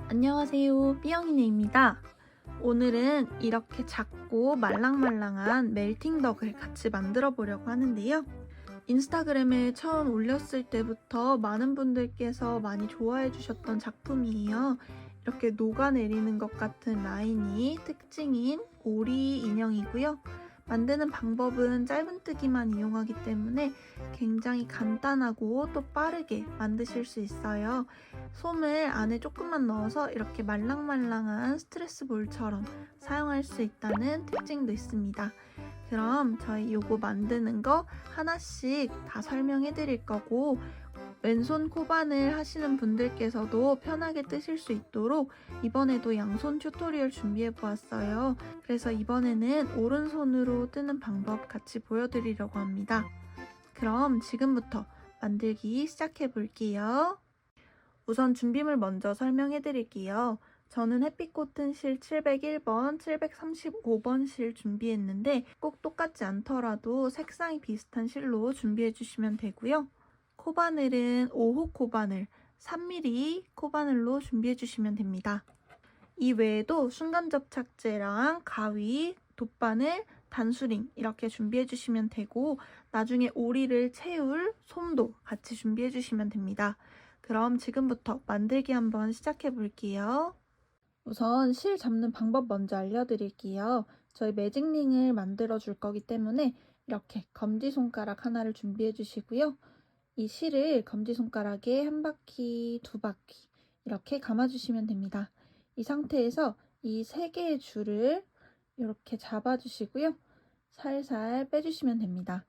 안녕하세요, 삐영이네입니다. 오늘은 이렇게 작고 말랑말랑한 멜팅덕을 같이 만들어 보려고 하는데요. 인스타그램에 처음 올렸을 때부터 많은 분들께서 많이 좋아해 주셨던 작품이에요. 이렇게 녹아내리는 것 같은 라인이 특징인 오리 인형이고요. 만드는 방법은 짧은뜨기만 이용하기 때문에 굉장히 간단하고 또 빠르게 만드실 수 있어요. 솜을 안에 조금만 넣어서 이렇게 말랑말랑한 스트레스 볼처럼 사용할 수 있다는 특징도 있습니다. 그럼 저희 요거 만드는 거 하나씩 다 설명해 드릴 거고, 왼손 코바늘 하시는 분들께서도 편하게 뜨실 수 있도록 이번에도 양손 튜토리얼 준비해 보았어요. 그래서 이번에는 오른손으로 뜨는 방법 같이 보여드리려고 합니다. 그럼 지금부터 만들기 시작해 볼게요. 우선 준비물 먼저 설명해 드릴게요. 저는 햇빛 코튼 실 701번, 735번 실 준비했는데 꼭 똑같지 않더라도 색상이 비슷한 실로 준비해 주시면 되고요. 코바늘은 5호 코바늘, 3mm 코바늘로 준비해 주시면 됩니다. 이 외에도 순간접착제랑 가위, 돗바늘, 단수링 이렇게 준비해 주시면 되고, 나중에 오리를 채울 솜도 같이 준비해 주시면 됩니다. 그럼 지금부터 만들기 한번 시작해 볼게요. 우선 실 잡는 방법 먼저 알려드릴게요. 저희 매직링을 만들어 줄 거기 때문에 이렇게 검지손가락 하나를 준비해 주시고요. 이 실을 검지손가락에 한 바퀴, 두 바퀴 이렇게 감아주시면 됩니다. 이 상태에서 이 세 개의 줄을 이렇게 잡아주시고요. 살살 빼주시면 됩니다.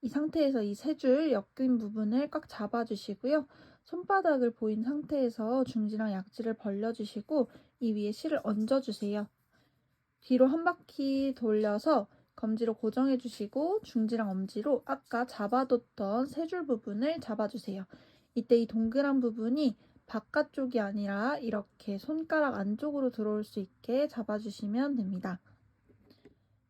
이 상태에서 이 세 줄 엮인 부분을 꽉 잡아주시고요. 손바닥을 보인 상태에서 중지랑 약지를 벌려주시고 이 위에 실을 얹어주세요. 뒤로 한 바퀴 돌려서 검지로 고정해 주시고 중지랑 엄지로 아까 잡아뒀던 세 줄 부분을 잡아주세요. 이때 이 동그란 부분이 바깥쪽이 아니라 이렇게 손가락 안쪽으로 들어올 수 있게 잡아주시면 됩니다.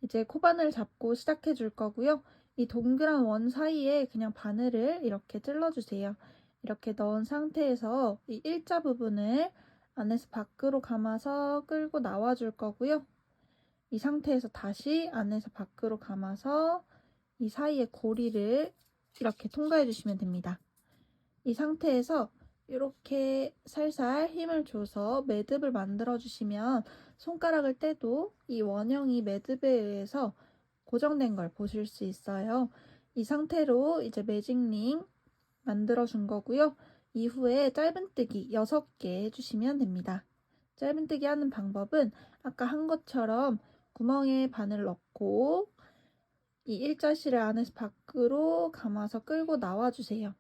이제 코바늘 잡고 시작해 줄 거고요. 이 동그란 원 사이에 그냥 바늘을 이렇게 찔러주세요. 이렇게 넣은 상태에서 이 일자 부분을 안에서 밖으로 감아서 끌고 나와 줄 거고요. 이 상태에서 다시 안에서 밖으로 감아서 이 사이에 고리를 이렇게 통과해 주시면 됩니다. 이 상태에서 이렇게 살살 힘을 줘서 매듭을 만들어 주시면 손가락을 떼도 이 원형이 매듭에 의해서 고정된 걸 보실 수 있어요. 이 상태로 이제 매직링 만들어 준 거고요. 이후에 짧은뜨기 6개 해주시면 됩니다. 짧은뜨기 하는 방법은 아까 한 것처럼 구멍에 바늘 넣고 이 일자실을 안에서 밖으로 감아서 끌고 나와주세요.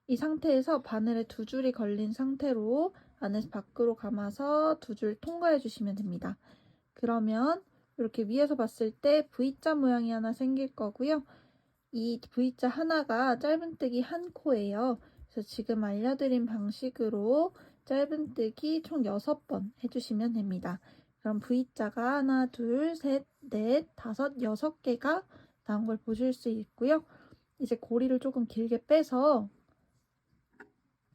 이 상태에서 바늘에 두 줄이 걸린 상태로 안에서 밖으로 감아서 두 줄 통과해 주시면 됩니다. 그러면 이렇게 위에서 봤을 때 V자 모양이 하나 생길 거고요. 이 V자 하나가 짧은뜨기 한 코예요. 그래서 지금 알려드린 방식으로 짧은뜨기 총 6번 해주시면 됩니다. 그럼 V자가 하나, 둘, 셋, 넷, 다섯, 6개가 나온 걸 보실 수 있고요. 이제 고리를 조금 길게 빼서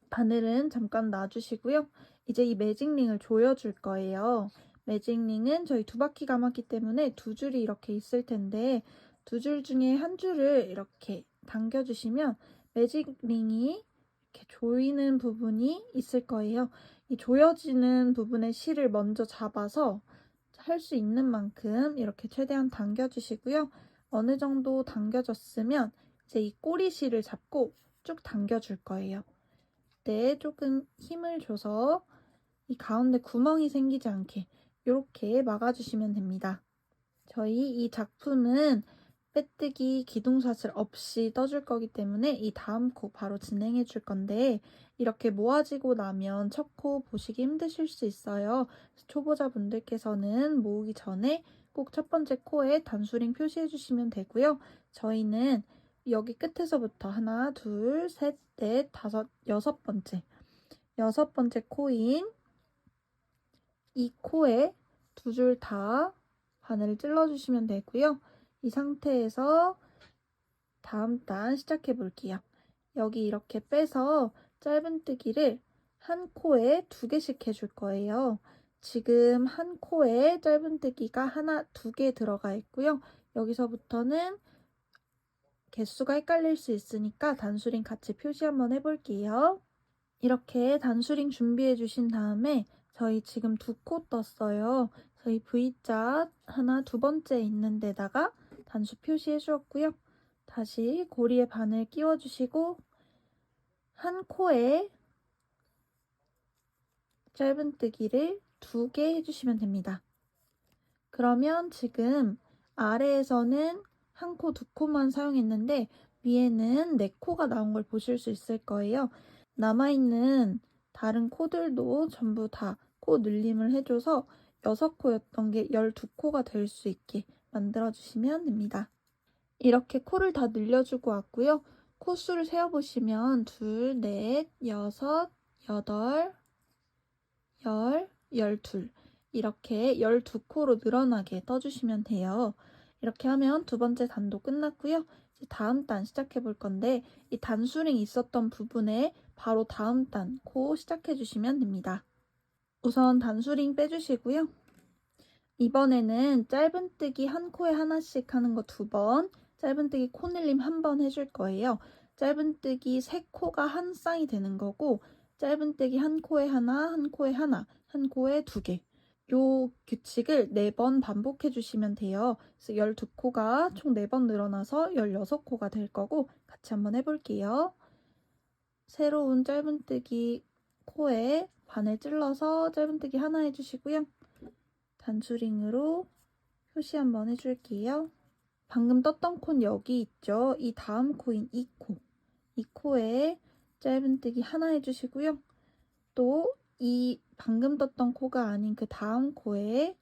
바늘은 잠깐 놔주시고요. 이제 이 매직링을 조여줄 거예요. 매직링은 저희 2바퀴 감았기 때문에 2줄이 이렇게 있을 텐데 두 줄 중에 한 줄을 이렇게 당겨주시면 매직링이 이렇게 조이는 부분이 있을 거예요. 이 조여지는 부분의 실을 먼저 잡아서 할 수 있는 만큼 이렇게 최대한 당겨주시고요. 어느 정도 당겨졌으면 이제 이 꼬리 실을 잡고 쭉 당겨줄 거예요. 이때 조금 힘을 줘서 이 가운데 구멍이 생기지 않게 이렇게 막아주시면 됩니다. 저희 이 작품은 빼뜨기 기둥사슬 없이 떠줄 거기 때문에 이 다음 코 바로 진행해 줄 건데 이렇게 모아지고 나면 첫 코 보시기 힘드실 수 있어요. 초보자분들께서는 모으기 전에 꼭 첫 번째 코에 단수링 표시해 주시면 되고요. 저희는 여기 끝에서부터 하나, 둘, 셋, 넷, 다섯, 6번째 6번째 코인 이 코에 두 줄 다 바늘을 찔러주시면 되고요. 이 상태에서 다음 단 시작해 볼게요. 여기 이렇게 빼서 짧은뜨기를 한 코에 2개씩 해줄 거예요. 지금 한 코에 짧은뜨기가 하나, 2개 들어가 있고요. 여기서부터는 개수가 헷갈릴 수 있으니까 단수링 같이 표시 한번 해볼게요. 이렇게 단수링 준비해 주신 다음에 저희 지금 2코 떴어요. 저희 V자 하나, 2번째 있는 데다가 단수 표시해 주었고요. 다시 고리에 바늘 끼워 주시고 한 코에 짧은뜨기를 2개 해주시면 됩니다. 그러면 지금 아래에서는 한 코, 2코만 사용했는데 위에는 4코가 나온 걸 보실 수 있을 거예요. 남아있는 다른 코들도 전부 다 코 늘림을 해줘서 6코였던 게 12코가 될 수 있게 만들어주시면 됩니다. 이렇게 코를 다 늘려주고 왔고요. 코수를 세어보시면 2, 4, 6, 8, 10, 12 이렇게 12코로 늘어나게 떠주시면 돼요. 이렇게 하면 2번째 단도 끝났고요. 이제 다음 단 시작해 볼 건데 이 단수링 있었던 부분에 바로 다음 단 코 시작해 주시면 됩니다. 우선 단수링 빼주시고요. 이번에는 짧은뜨기 한 코에 하나씩 하는 거 2번, 짧은뜨기 코늘림 1번 해줄 거예요. 짧은뜨기 3코가 한 쌍이 되는 거고 짧은뜨기 한 코에 하나, 한 코에 하나, 한 코에 2개. 요 규칙을 4번 반복해 주시면 돼요. 그래서 12코가 총 4번 늘어나서 16코가 될 거고 같이 한번 해볼게요. 새로운 짧은뜨기 코에 바늘 찔러서 짧은뜨기 하나 해주시고요. 단수링으로 표시 한번 해줄게요. 방금 떴던 코는 여기 있죠. 이 다음 코인 이 코에 짧은뜨기 하나 해주시고요. 또 이 방금 떴던 코가 아닌 그 다음 코에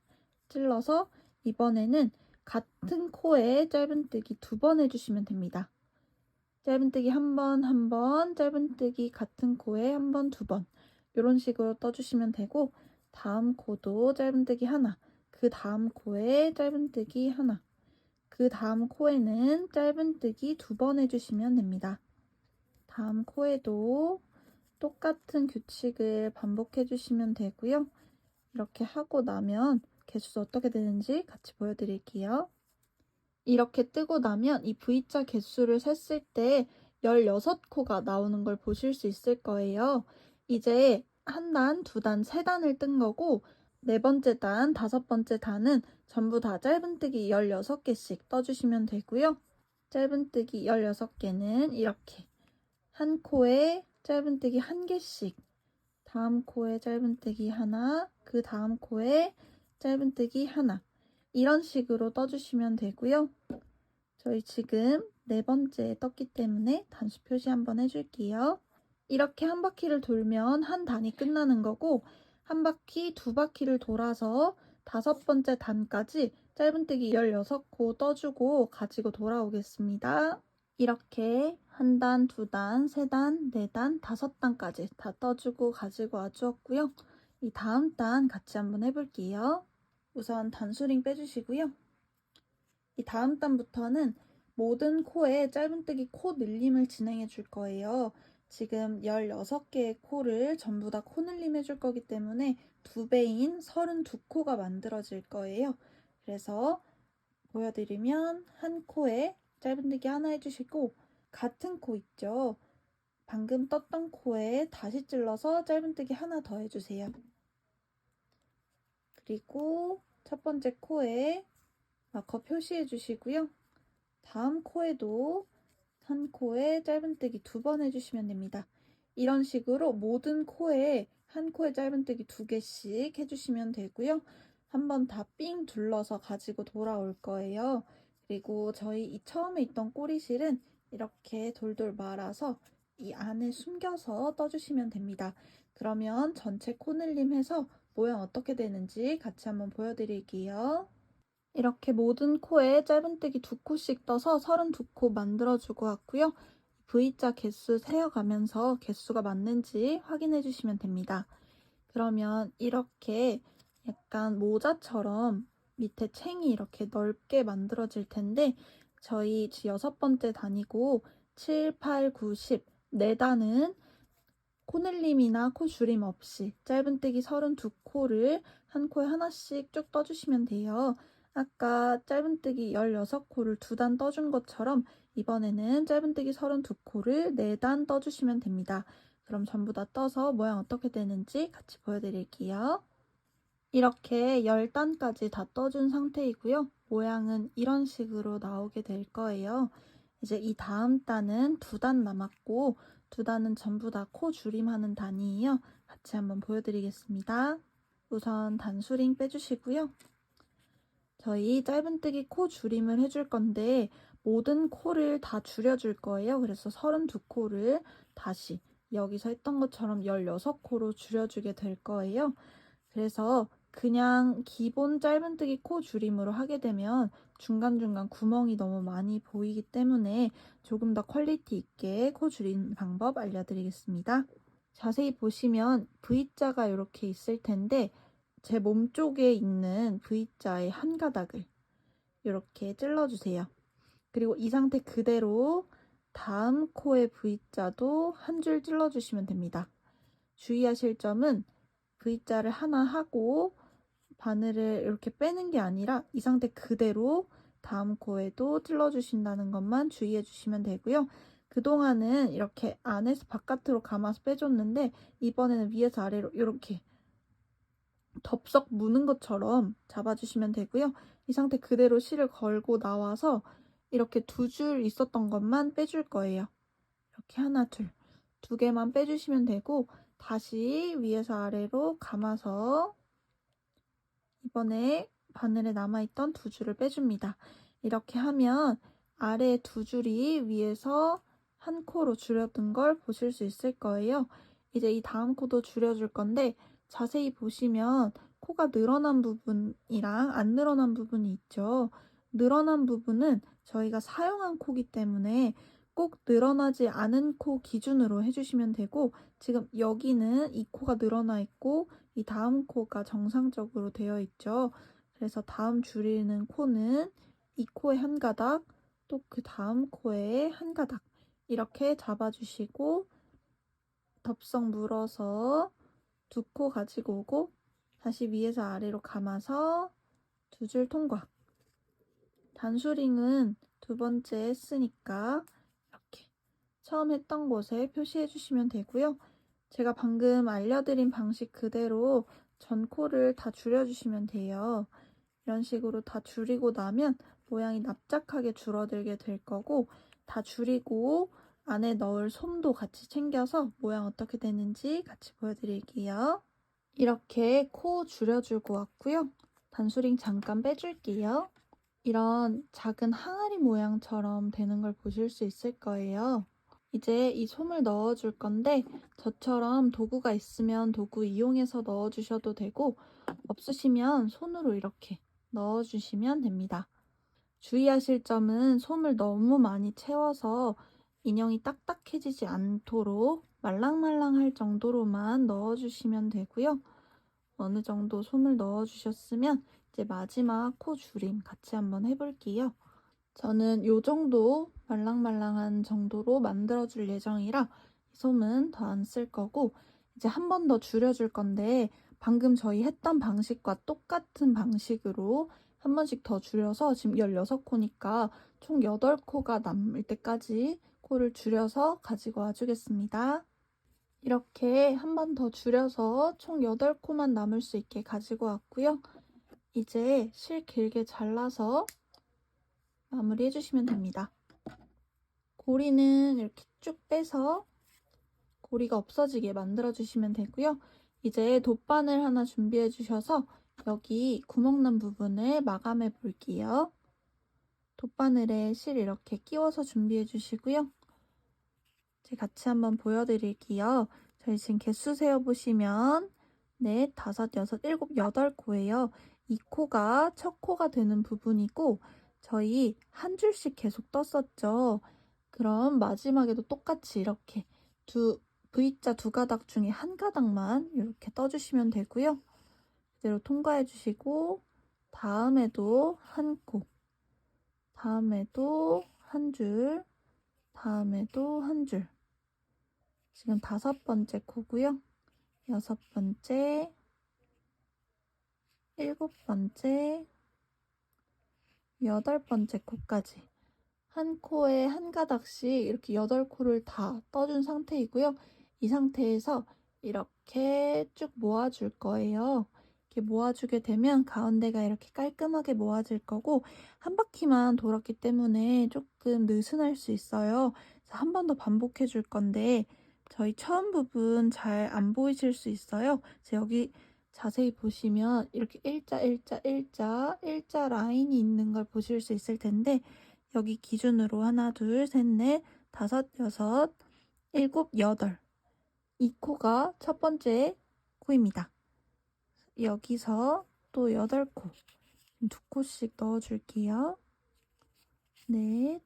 찔러서 이번에는 같은 코에 짧은뜨기 2번 해주시면 됩니다. 짧은뜨기 한 번, 짧은뜨기 같은 코에 한 번, 2번 이런 식으로 떠주시면 되고 다음 코도 짧은뜨기 하나, 그 다음 코에 짧은뜨기 하나, 그 다음 코에는 짧은뜨기 2번 해주시면 됩니다. 다음 코에도 똑같은 규칙을 반복해 주시면 되고요. 이렇게 하고 나면 개수 어떻게 되는지 같이 보여드릴게요. 이렇게 뜨고 나면 이 V자 개수를 셌을 때 16코가 나오는 걸 보실 수 있을 거예요. 이제 한 단, 2단, 3단을 뜬 거고 4번째 단, 5번째 단은 전부 다 짧은뜨기 16개씩 떠주시면 되고요. 짧은뜨기 16개는 이렇게 한 코에 짧은뜨기 1개씩, 다음 코에 짧은뜨기 하나, 그 다음 코에 짧은뜨기 하나 이런 식으로 떠주시면 되고요. 저희 지금 4번째 떴기 때문에 단수 표시 한번 해줄게요. 이렇게 한 바퀴를 돌면 한 단이 끝나는 거고 한 바퀴, 2바퀴를 돌아서 5번째 단까지 짧은뜨기 16코 떠주고 가지고 돌아오겠습니다. 이렇게 한 단, 2단, 3단, 4단, 5단까지 다 떠주고 가지고 와주었고요. 이 다음 단 같이 한번 해볼게요. 우선 단수링 빼주시고요. 이 다음 단부터는 모든 코에 짧은뜨기 코 늘림을 진행해 줄 거예요. 지금 16개의 코를 전부 다 코 늘림 해줄 거기 때문에 2배인 32코가 만들어질 거예요. 그래서 보여드리면 한 코에 짧은뜨기 하나 해주시고 같은 코 있죠? 방금 떴던 코에 다시 찔러서 짧은뜨기 하나 더 해주세요. 그리고 첫 번째 코에 마커 표시해 주시고요. 다음 코에도 한 코에 짧은뜨기 2번 해주시면 됩니다. 이런 식으로 모든 코에 한 코에 짧은뜨기 2개씩 해주시면 되고요. 한번 다 삥 둘러서 가지고 돌아올 거예요. 그리고 저희 이 처음에 있던 꼬리실은 이렇게 돌돌 말아서 이 안에 숨겨서 떠주시면 됩니다. 그러면 전체 코늘림 해서 모양 어떻게 되는지 같이 한번 보여드릴게요. 이렇게 모든 코에 짧은뜨기 2코씩 떠서 32코 만들어주고 왔고요. V자 개수 세어가면서 개수가 맞는지 확인해 주시면 됩니다. 그러면 이렇게 약간 모자처럼 밑에 챙이 이렇게 넓게 만들어질 텐데 저희 6번째 단이고 7, 8, 9, 10 4단은 코늘림이나 코 줄임 없이 짧은뜨기 32코를 한 코에 하나씩 쭉 떠주시면 돼요. 아까 짧은뜨기 16코를 2단 떠준 것처럼 이번에는 짧은뜨기 32코를 4단 떠주시면 됩니다. 그럼 전부 다 떠서 모양 어떻게 되는지 같이 보여드릴게요. 이렇게 10단까지 다 떠준 상태이고요. 모양은 이런 식으로 나오게 될 거예요. 이제 이 다음 단은 2단 남았고 2단은 전부 다 코 줄임하는 단이에요. 같이 한번 보여드리겠습니다. 우선 단수링 빼주시고요. 저희 짧은뜨기 코 줄임을 해줄 건데 모든 코를 다 줄여줄 거예요. 그래서 32코를 다시 여기서 했던 것처럼 16코로 줄여주게 될 거예요. 그래서 그냥 기본 짧은뜨기 코 줄임으로 하게 되면 중간중간 구멍이 너무 많이 보이기 때문에 조금 더 퀄리티 있게 코 줄이는 방법 알려드리겠습니다. 자세히 보시면 V자가 이렇게 있을 텐데 제 몸 쪽에 있는 V자의 한 가닥을 이렇게 찔러주세요. 그리고 이 상태 그대로 다음 코의 V자도 한 줄 찔러주시면 됩니다. 주의하실 점은 V자를 하나 하고 바늘을 이렇게 빼는 게 아니라 이 상태 그대로 다음 코에도 찔러주신다는 것만 주의해 주시면 되고요. 그동안은 이렇게 안에서 바깥으로 감아서 빼줬는데 이번에는 위에서 아래로 이렇게 덥석 무는 것처럼 잡아주시면 되고요. 이 상태 그대로 실을 걸고 나와서 이렇게 2줄 있었던 것만 빼줄 거예요. 이렇게 하나, 둘, 2개만 빼주시면 되고 다시 위에서 아래로 감아서 이번에 바늘에 남아있던 2줄을 빼줍니다. 이렇게 하면 아래 2줄이 위에서 한 코로 줄여든 걸 보실 수 있을 거예요. 이제 이 다음 코도 줄여줄 건데 자세히 보시면 코가 늘어난 부분이랑 안 늘어난 부분이 있죠. 늘어난 부분은 저희가 사용한 코기 때문에 꼭 늘어나지 않은 코 기준으로 해주시면 되고 지금 여기는 이 코가 늘어나 있고 이 다음 코가 정상적으로 되어 있죠. 그래서 다음 줄이는 코는 이 코에 한 가닥, 또 그 다음 코에 한 가닥 이렇게 잡아주시고 덥석 물어서 2코 가지고 오고 다시 위에서 아래로 감아서 2줄 통과. 단수링은 2번째 했으니까 이렇게 처음 했던 곳에 표시해 주시면 되고요. 제가 방금 알려드린 방식 그대로 전 코를 다 줄여주시면 돼요. 이런 식으로 다 줄이고 나면 모양이 납작하게 줄어들게 될 거고 다 줄이고 안에 넣을 솜도 같이 챙겨서 모양 어떻게 되는지 같이 보여드릴게요. 이렇게 코 줄여주고 왔고요. 단수링 잠깐 빼줄게요. 이런 작은 항아리 모양처럼 되는 걸 보실 수 있을 거예요. 이제 이 솜을 넣어줄 건데 저처럼 도구가 있으면 도구 이용해서 넣어주셔도 되고 없으시면 손으로 이렇게 넣어주시면 됩니다. 주의하실 점은 솜을 너무 많이 채워서 인형이 딱딱해지지 않도록 말랑말랑할 정도로만 넣어주시면 되고요. 어느 정도 솜을 넣어주셨으면 이제 마지막 코 줄임 같이 한번 해볼게요. 저는 이 정도 말랑말랑한 정도로 만들어줄 예정이라 솜은 더 안 쓸 거고 이제 한 번 더 줄여줄 건데 방금 저희 했던 방식과 똑같은 방식으로 한 번씩 더 줄여서 지금 16코니까 총 8코가 남을 때까지 코를 줄여서 가지고 와주겠습니다. 이렇게 한 번 더 줄여서 총 8코만 남을 수 있게 가지고 왔고요. 이제 실 길게 잘라서 마무리 해주시면 됩니다. 고리는 이렇게 쭉 빼서 고리가 없어지게 만들어주시면 되고요. 이제 돗바늘 하나 준비해 주셔서 여기 구멍난 부분을 마감해 볼게요. 돗바늘에 실 이렇게 끼워서 준비해 주시고요. 이제 같이 한번 보여드릴게요. 저희 지금 개수 세어보시면 넷, 다섯, 여섯, 일곱, 8코예요. 이 코가 첫 코가 되는 부분이고 저희 한 줄씩 계속 떴었죠. 그럼 마지막에도 똑같이 이렇게 V자 2가닥 중에 한 가닥만 이렇게 떠주시면 되고요. 그대로 통과해 주시고 다음에도 한 코, 다음에도 한 줄, 다음에도 한 줄 지금 5번째 코고요. 6번째, 7번째, 8번째 코까지 한 코에 한 가닥씩 이렇게 8코를 다 떠준 상태이고요. 이 상태에서 이렇게 쭉 모아줄 거예요. 이렇게 모아주게 되면 가운데가 이렇게 깔끔하게 모아질 거고, 한 바퀴만 돌았기 때문에 조금 느슨할 수 있어요. 한 번 더 반복해 줄 건데 저희 처음 부분 잘 안 보이실 수 있어요. 그래서 여기 자세히 보시면 이렇게 일자 라인이 있는 걸 보실 수 있을 텐데, 여기 기준으로 하나, 둘, 셋, 넷, 다섯, 여섯, 일곱, 여덟. 이 코가 첫 번째 코입니다. 여기서 또 8코. 2코씩 넣어줄게요. 넷,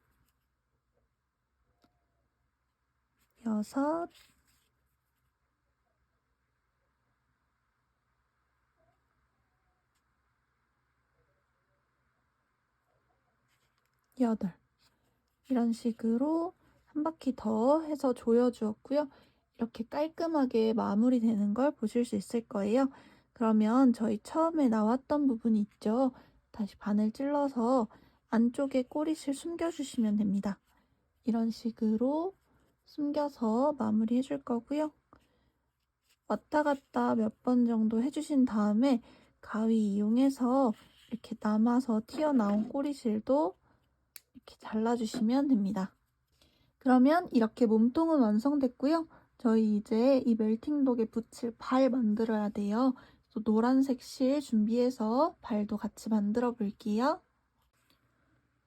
여섯, 여덟. 이런 식으로 한 바퀴 더 해서 조여주었고요. 이렇게 깔끔하게 마무리되는 걸 보실 수 있을 거예요. 그러면 저희 처음에 나왔던 부분이 있죠. 다시 바늘 찔러서 안쪽에 꼬리실 숨겨주시면 됩니다. 이런 식으로 숨겨서 마무리 해줄 거고요. 왔다 갔다 몇 번 정도 해주신 다음에 가위 이용해서 이렇게 남아서 튀어나온 꼬리실도 이렇게 잘라주시면 됩니다. 그러면 이렇게 몸통은 완성됐고요. 저희 이제 이 멜팅독에 붙일 발 만들어야 돼요. 또 노란색 실 준비해서 발도 같이 만들어 볼게요.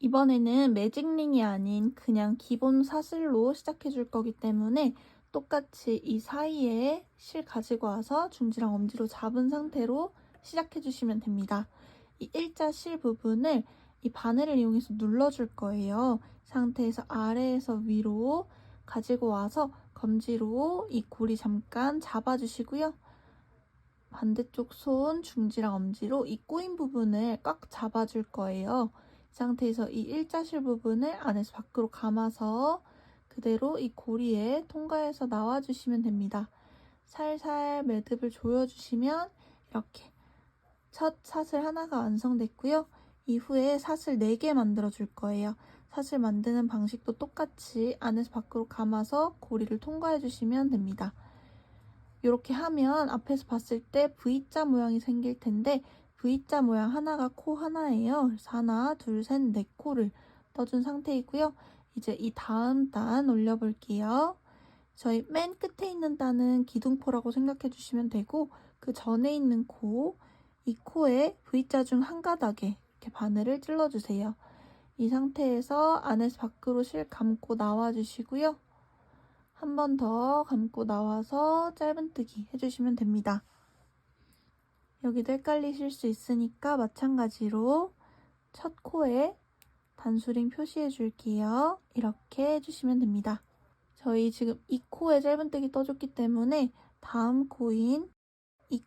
이번에는 매직링이 아닌 그냥 기본 사슬로 시작해 줄 거기 때문에 똑같이 이 사이에 실 가지고 와서 중지랑 엄지로 잡은 상태로 시작해 주시면 됩니다. 이 일자 실 부분을 이 바늘을 이용해서 눌러줄 거예요. 상태에서 아래에서 위로 가지고 와서 검지로 이 고리 잠깐 잡아주시고요. 반대쪽 손 중지랑 엄지로 이 꼬인 부분을 꽉 잡아줄 거예요. 이 상태에서 이 일자실 부분을 안에서 밖으로 감아서 그대로 이 고리에 통과해서 나와주시면 됩니다. 살살 매듭을 조여주시면 이렇게 첫 사슬 하나가 완성됐고요. 이후에 사슬 4개 만들어 줄 거예요. 사슬 만드는 방식도 똑같이 안에서 밖으로 감아서 고리를 통과해 주시면 됩니다. 이렇게 하면 앞에서 봤을 때 V자 모양이 생길 텐데, V자 모양 하나가 코 하나예요. 그래서 하나, 둘, 셋, 넷 코를 떠준 상태이고요. 이제 이 다음 단 올려볼게요. 저희 맨 끝에 있는 단은 기둥코라고 생각해 주시면 되고, 그 전에 있는 코, 이 코에 V자 중 한 가닥에 이렇게 바늘을 찔러주세요. 이 상태에서 안에서 밖으로 실 감고 나와주시고요. 한 번 더 감고 나와서 짧은뜨기 해주시면 됩니다. 여기도 헷갈리실 수 있으니까 마찬가지로 첫 코에 단수링 표시해 줄게요. 이렇게 해주시면 됩니다. 저희 지금 이 코에 짧은뜨기 떠줬기 때문에 다음 코인 이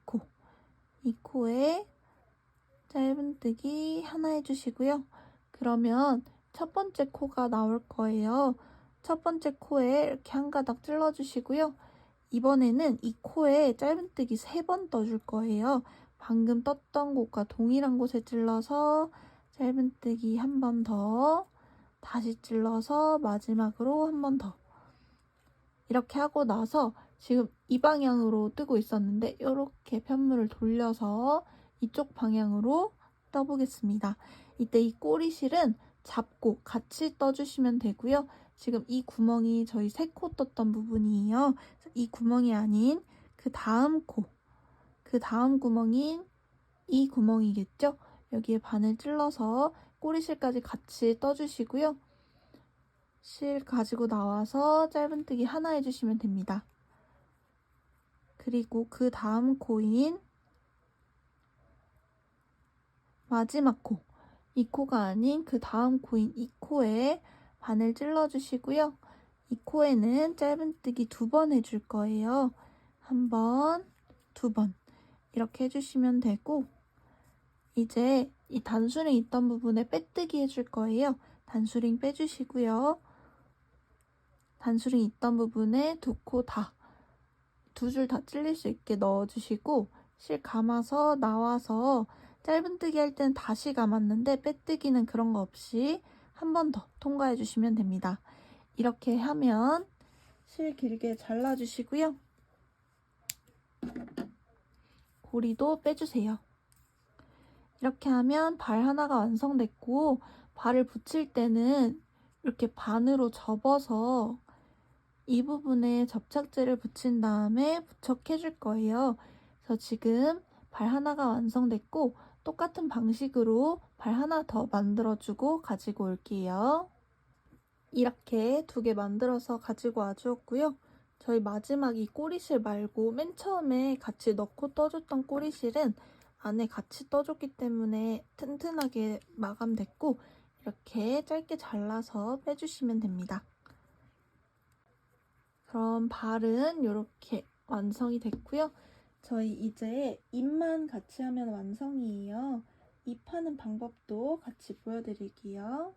코에 짧은뜨기 하나 해주시고요. 그러면 첫 번째 코가 나올 거예요. 첫 번째 코에 이렇게 한 가닥 찔러주시고요. 이번에는 이 코에 짧은뜨기 3번 떠줄 거예요. 방금 떴던 곳과 동일한 곳에 찔러서 짧은뜨기 한 번 더, 다시 찔러서 마지막으로 한 번 더. 이렇게 하고 나서 지금 이 방향으로 뜨고 있었는데 이렇게 편물을 돌려서 이쪽 방향으로 떠보겠습니다. 이때 이 꼬리실은 잡고 같이 떠주시면 되고요. 지금 이 구멍이 저희 3코 떴던 부분이에요. 이 구멍이 아닌 그 다음 코, 그 다음 구멍인 이 구멍이겠죠? 여기에 바늘 찔러서 꼬리실까지 같이 떠주시고요. 실 가지고 나와서 짧은뜨기 하나 해주시면 됩니다. 그리고 그 다음 코인 마지막 코, 이 코가 아닌 그 다음 코인 이 코에 바늘 찔러주시고요. 이 코에는 짧은뜨기 2번 해줄 거예요. 1번, 2번 이렇게 해주시면 되고, 이제 이 단수링 있던 부분에 빼뜨기 해줄 거예요. 단수링 빼주시고요. 반수링 있던 부분에 두 코 다, 두 줄 다 찔릴 수 있게 넣어주시고 실 감아서 나와서 짧은뜨기 할 때는 다시 감았는데 빼뜨기는 그런 거 없이 한 번 더 통과해 주시면 됩니다. 이렇게 하면 실 길게 잘라주시고요. 고리도 빼주세요. 이렇게 하면 발 하나가 완성됐고, 발을 붙일 때는 이렇게 반으로 접어서 이 부분에 접착제를 붙인 다음에 부착해 줄 거예요. 그래서 지금 발 하나가 완성됐고, 똑같은 방식으로 발 하나 더 만들어주고 가지고 올게요. 이렇게 두 개 만들어서 가지고 와주었고요. 저희 마지막 이 꼬리실 말고 맨 처음에 같이 넣고 떠줬던 꼬리실은 안에 같이 떠줬기 때문에 튼튼하게 마감됐고, 이렇게 짧게 잘라서 빼주시면 됩니다. 그럼 발은 이렇게 완성이 됐고요. 저희 이제 입만 같이 하면 완성이에요. 입하는 방법도 같이 보여드릴게요.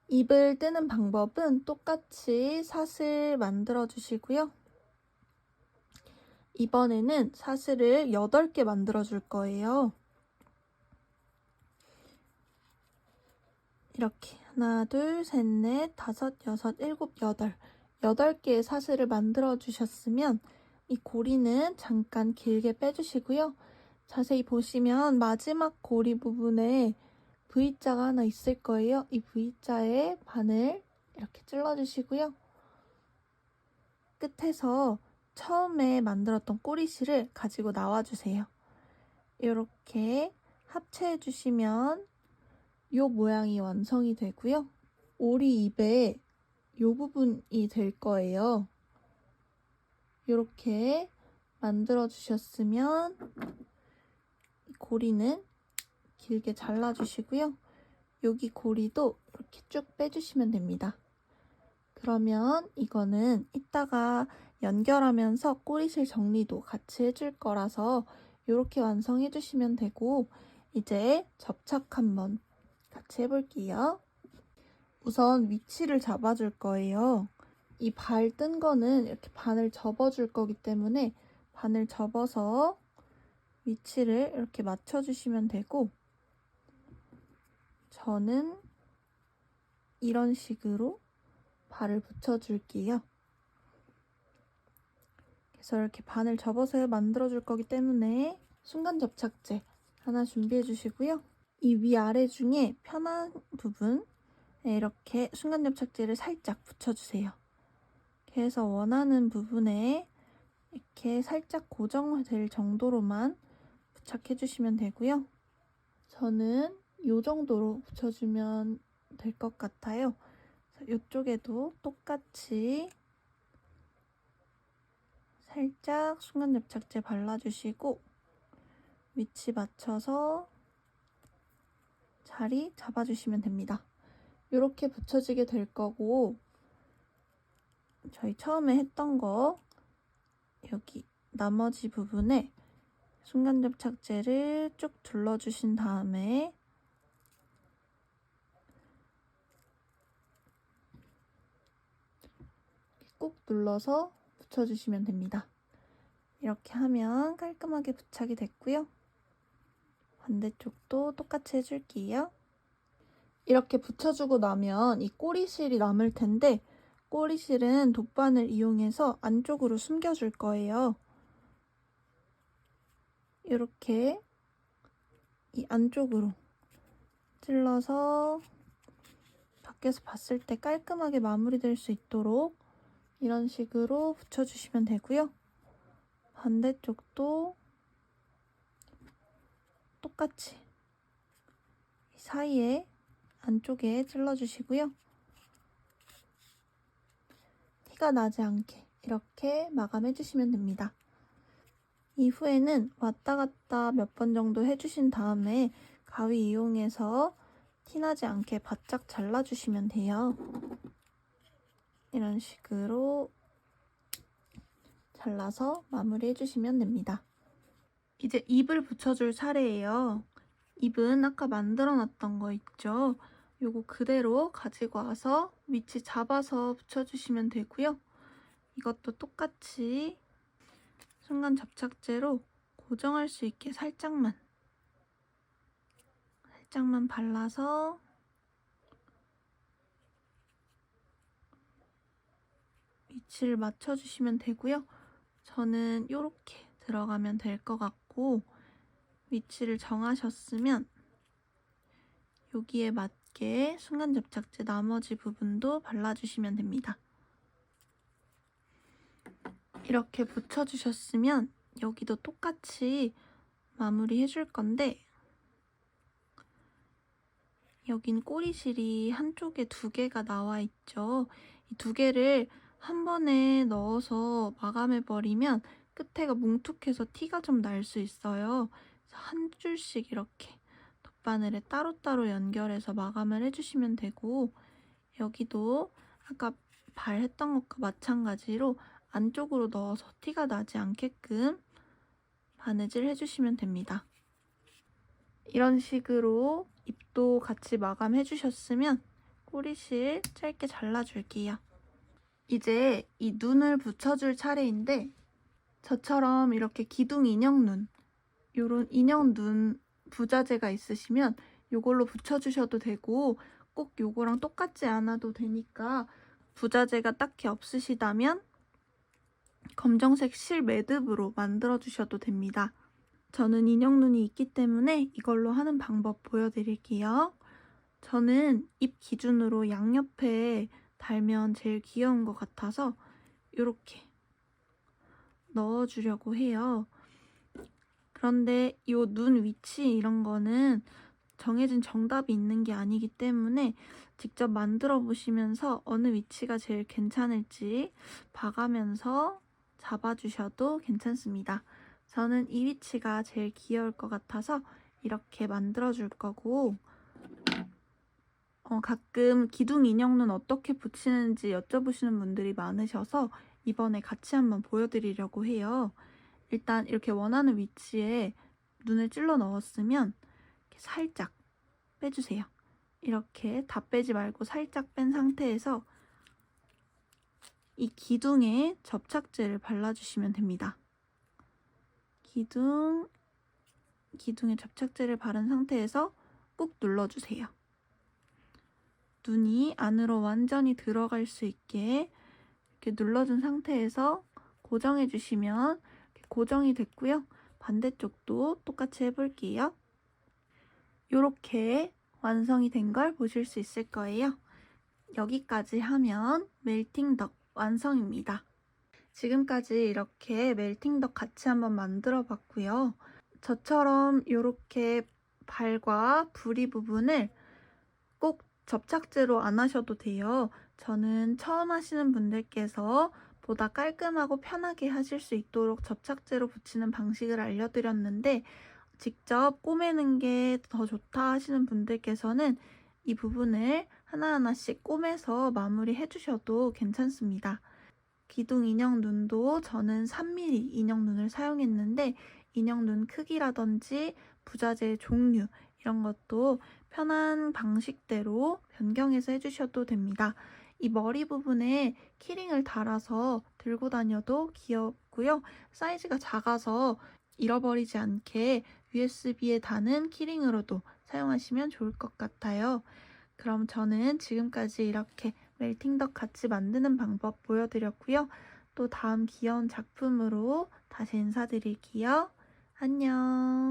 입을 뜨는 방법은 똑같이 사슬 만들어 주시고요. 이번에는 사슬을 8개 만들어 줄 거예요. 이렇게 하나, 둘, 셋, 넷, 다섯, 여섯, 일곱, 여덟 8개의 사슬을 만들어 주셨으면 이 고리는 잠깐 길게 빼주시고요. 자세히 보시면 마지막 고리 부분에 V자가 하나 있을 거예요. 이 V자에 바늘 이렇게 찔러주시고요. 끝에서 처음에 만들었던 꼬리실을 가지고 나와주세요. 이렇게 합체해주시면 이 모양이 완성이 되고요. 오리 입에 이 부분이 될 거예요. 이렇게 만들어 주셨으면 고리는 길게 잘라주시고요. 여기 고리도 이렇게 쭉 빼주시면 됩니다. 그러면 이거는 이따가 연결하면서 꼬리실 정리도 같이 해줄 거라서 이렇게 완성해 주시면 되고, 이제 접착 한번 같이 해볼게요. 우선 위치를 잡아줄 거예요. 이 발 뜬 거는 이렇게 반을 접어줄 거기 때문에 반을 접어서 위치를 이렇게 맞춰주시면 되고, 저는 이런 식으로 발을 붙여줄게요. 그래서 이렇게 반을 접어서 만들어줄 거기 때문에 순간 접착제 하나 준비해 주시고요. 이 위아래 중에 편한 부분에 이렇게 순간 접착제를 살짝 붙여주세요. 그래서 원하는 부분에 이렇게 살짝 고정될 정도로만 부착해 주시면 되고요. 저는 이 정도로 붙여주면 될 것 같아요. 이쪽에도 똑같이 살짝 순간 접착제 발라주시고 위치 맞춰서 자리 잡아주시면 됩니다. 이렇게 붙여지게 될 거고, 저희 처음에 했던 거 여기 나머지 부분에 순간 접착제를 쭉 둘러주신 다음에 꾹 눌러서 붙여주시면 됩니다. 이렇게 하면 깔끔하게 부착이 됐고요. 반대쪽도 똑같이 해줄게요. 이렇게 붙여주고 나면 이 꼬리실이 남을 텐데, 꼬리실은 돗바늘 이용해서 안쪽으로 숨겨줄 거예요. 이렇게 이 안쪽으로 찔러서 밖에서 봤을 때 깔끔하게 마무리될 수 있도록 이런 식으로 붙여주시면 되고요. 반대쪽도 똑같이 이 사이에 안쪽에 찔러주시고요. 티가 나지 않게 이렇게 마감해주시면 됩니다. 이후에는 왔다 갔다 몇 번 정도 해주신 다음에 가위 이용해서 티나지 않게 바짝 잘라주시면 돼요. 이런 식으로 잘라서 마무리해주시면 됩니다. 이제 입을 붙여줄 차례예요. 입은 아까 만들어놨던 거 있죠? 요거 그대로 가지고 와서 위치 잡아서 붙여주시면 되고요. 이것도 똑같이 순간 접착제로 고정할 수 있게 살짝만 발라서 위치를 맞춰주시면 되고요. 저는 이렇게 들어가면 될 것 같고, 위치를 정하셨으면 여기에 맞게 순간 접착제 나머지 부분도 발라주시면 됩니다. 이렇게 붙여주셨으면 여기도 똑같이 마무리 해줄 건데, 여긴 꼬리실이 한쪽에 2개가 나와 있죠. 이 2개를 한 번에 넣어서 마감해버리면 끝에가 뭉툭해서 티가 좀 날 수 있어요. 그래서 한 줄씩 이렇게 덧바늘에 따로따로 연결해서 마감을 해주시면 되고, 여기도 아까 발했던 것과 마찬가지로 안쪽으로 넣어서 티가 나지 않게끔 바느질 해주시면 됩니다. 이런 식으로 입도 같이 마감해 주셨으면 꼬리실 짧게 잘라줄게요. 이제 이 눈을 붙여줄 차례인데, 저처럼 이렇게 기둥 인형 눈, 요런 인형 눈 부자재가 있으시면 요걸로 붙여주셔도 되고, 꼭 요거랑 똑같지 않아도 되니까 부자재가 딱히 없으시다면 검정색 실 매듭으로 만들어 주셔도 됩니다. 저는 인형 눈이 있기 때문에 이걸로 하는 방법 보여드릴게요. 저는 입 기준으로 양옆에 달면 제일 귀여운 것 같아서 이렇게 넣어주려고 해요. 그런데 이 눈 위치 이런 거는 정해진 정답이 있는 게 아니기 때문에 직접 만들어 보시면서 어느 위치가 제일 괜찮을지 봐가면서 잡아주셔도 괜찮습니다. 저는 이 위치가 제일 귀여울 것 같아서 이렇게 만들어 줄 거고, 가끔 기둥 인형눈 어떻게 붙이는지 여쭤보시는 분들이 많으셔서 이번에 같이 한번 보여드리려고 해요. 일단 이렇게 원하는 위치에 눈을 찔러 넣었으면 이렇게 살짝 빼주세요. 이렇게 다 빼지 말고 살짝 뺀 상태에서 이 기둥에 접착제를 발라주시면 됩니다. 기둥에 접착제를 바른 상태에서 꾹 눌러주세요. 눈이 안으로 완전히 들어갈 수 있게 이렇게 눌러준 상태에서 고정해주시면 고정이 됐고요. 반대쪽도 똑같이 해볼게요. 이렇게 완성이 된 걸 보실 수 있을 거예요. 여기까지 하면 멜팅덕 완성입니다. 지금까지 이렇게 멜팅덕 같이 한번 만들어 봤고요. 저처럼 이렇게 발과 부리 부분을 꼭 접착제로 안 하셔도 돼요. 저는 처음 하시는 분들께서 보다 깔끔하고 편하게 하실 수 있도록 접착제로 붙이는 방식을 알려드렸는데, 직접 꼬매는 게 더 좋다 하시는 분들께서는 이 부분을 하나하나씩 꼬매서 마무리 해주셔도 괜찮습니다. 기둥 인형 눈도 저는 3mm 인형 눈을 사용했는데, 인형 눈 크기라든지 부자재의 종류 이런 것도 편한 방식대로 변경해서 해주셔도 됩니다. 이 머리 부분에 키링을 달아서 들고 다녀도 귀엽고요. 사이즈가 작아서 잃어버리지 않게 USB에 다는 키링으로도 사용하시면 좋을 것 같아요. 그럼 저는 지금까지 이렇게 멜팅덕 같이 만드는 방법 보여드렸고요. 또 다음 귀여운 작품으로 다시 인사드릴게요. 안녕.